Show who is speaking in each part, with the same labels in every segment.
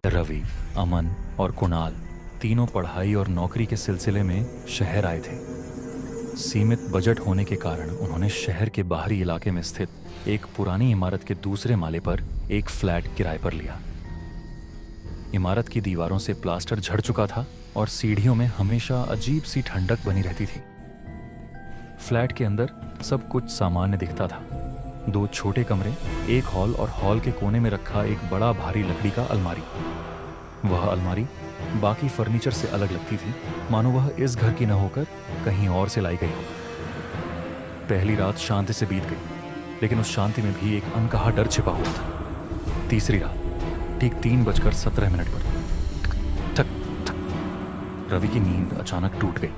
Speaker 1: रवि, अमन और कुणाल तीनों पढ़ाई और नौकरी के सिलसिले में शहर आए थे। सीमित बजट होने के कारण उन्होंने शहर के बाहरी इलाके में स्थित एक पुरानी इमारत के दूसरे माले पर एक फ्लैट किराए पर लिया। इमारत की दीवारों से प्लास्टर झड़ चुका था और सीढ़ियों में हमेशा अजीब सी ठंडक बनी रहती थी। फ्लैट के अंदर सब कुछ सामान्य दिखता था। 2 छोटे कमरे, एक हॉल और हॉल के कोने में रखा एक बड़ा भारी लकड़ी का अलमारी। वह अलमारी बाकी फर्नीचर से अलग लगती थी, मानो वह इस घर की न होकर कहीं और से लाई गई हो। पहली रात शांति से बीत गई, लेकिन उस शांति में भी एक अनकहा डर छिपा हुआ था। तीसरी रात ठीक 3:17 पर ठक ठक रवि की नींद अचानक टूट गई।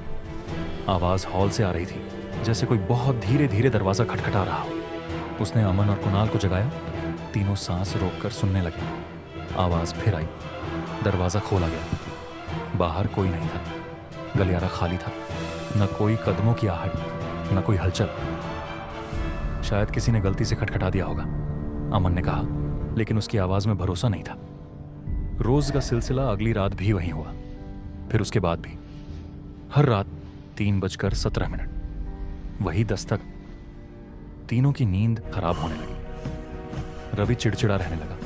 Speaker 1: आवाज हॉल से आ रही थी, जैसे कोई बहुत धीरे धीरे दरवाजा खटखटा रहा हो। उसने अमन और कुणाल को जगाया। तीनों सांस रोककर सुनने लगे। आवाज फिर आई। दरवाजा खोला गया। बाहर कोई नहीं था। गलियारा खाली था। न कोई कदमों की आहट, न कोई हलचल। शायद किसी ने गलती से खटखटा दिया होगा, अमन ने कहा, लेकिन उसकी आवाज में भरोसा नहीं था। रोज का सिलसिला अगली रात भी वहीं हुआ, फिर उसके बाद भी। हर रात 3:17 वही दस्तक। तीनों की नींद खराब होने लगी। रवि चिड़चिड़ा रहने लगा।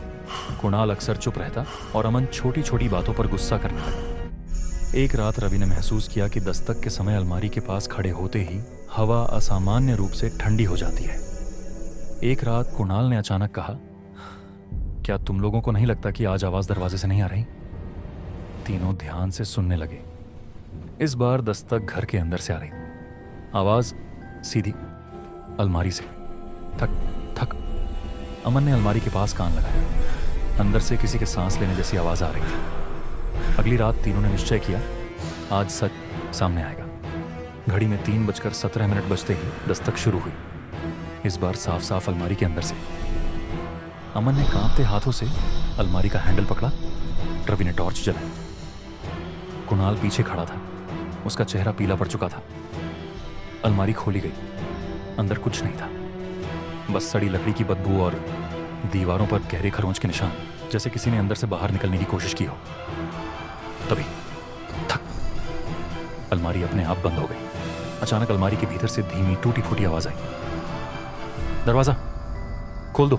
Speaker 1: कुणाल अक्सर चुप रहता और अमन छोटी छोटी बातों पर गुस्सा करने लगा। एक रात रवि ने महसूस किया कि दस्तक के समय अलमारी के पास खड़े होते ही हवा असामान्य रूप से ठंडी हो जाती है। एक रात कुणाल ने अचानक कहा, क्या तुम लोगों को नहीं लगता कि आज आवाज दरवाजे से नहीं आ रही? तीनों ध्यान से सुनने लगे। इस बार दस्तक घर के अंदर से आ रही। आवाज सीधी अलमारी से। थक थक। अमन ने अलमारी के पास कान लगाया। अंदर से किसी के सांस लेने जैसी आवाज आ रही थी। अगली रात तीनों ने निश्चय किया, आज सच सामने आएगा। घड़ी में 3:17 बजते ही दस्तक शुरू हुई। इस बार साफ साफ अलमारी के अंदर से। अमन ने कांपते हाथों से अलमारी का हैंडल पकड़ा। रवि ने टॉर्च जलाई। कुणाल पीछे खड़ा था। उसका चेहरा पीला पड़ चुका था। अलमारी खोली गई। अंदर कुछ नहीं था, बस सड़ी लकड़ी की बदबू और दीवारों पर गहरे खरोंच के निशान, जैसे किसी ने अंदर से बाहर निकलने की कोशिश की हो। तभी थक, अलमारी अपने आप बंद हो गई। अचानक अलमारी के भीतर से धीमी टूटी फूटी आवाज आई, दरवाजा खोल दो।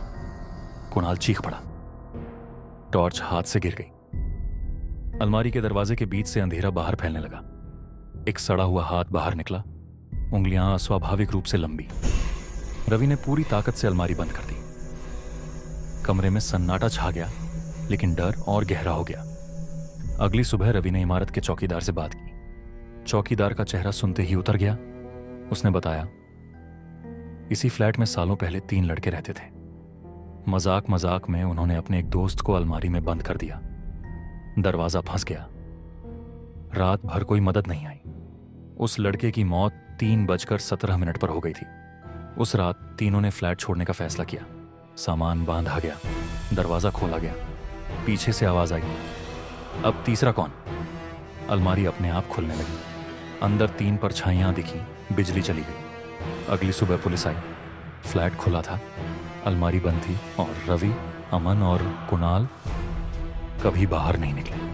Speaker 1: कुणाल चीख पड़ा। टॉर्च हाथ से गिर गई। अलमारी के दरवाजे के बीच से अंधेरा बाहर फैलने लगा। एक सड़ा हुआ हाथ बाहर निकला, उंगलियां अस्वाभाविक रूप से लंबी। रवि ने पूरी ताकत से अलमारी बंद कर दी। कमरे में सन्नाटा छा गया, लेकिन डर और गहरा हो गया। अगली सुबह रवि ने इमारत के चौकीदार से बात की। चौकीदार का चेहरा सुनते ही उतर गया। उसने बताया, इसी फ्लैट में सालों पहले 3 लड़के रहते थे। मजाक मजाक में उन्होंने अपने एक दोस्त को अलमारी में बंद कर दिया। दरवाजा फंस गया। रात भर कोई मदद नहीं आई। उस लड़के की मौत 3:17 पर हो गई थी। उस रात तीनों ने फ्लैट छोड़ने का फैसला किया। सामान बांधा गया, दरवाजा खोला गया। पीछे से आवाज आई, अब तीसरा कौन? अलमारी अपने आप खुलने लगी। अंदर 3 परछाइयां दिखी। बिजली चली गई। अगली सुबह पुलिस आई। फ्लैट खुला था, अलमारी बंद थी और रवि, अमन और कुणाल कभी बाहर नहीं निकले।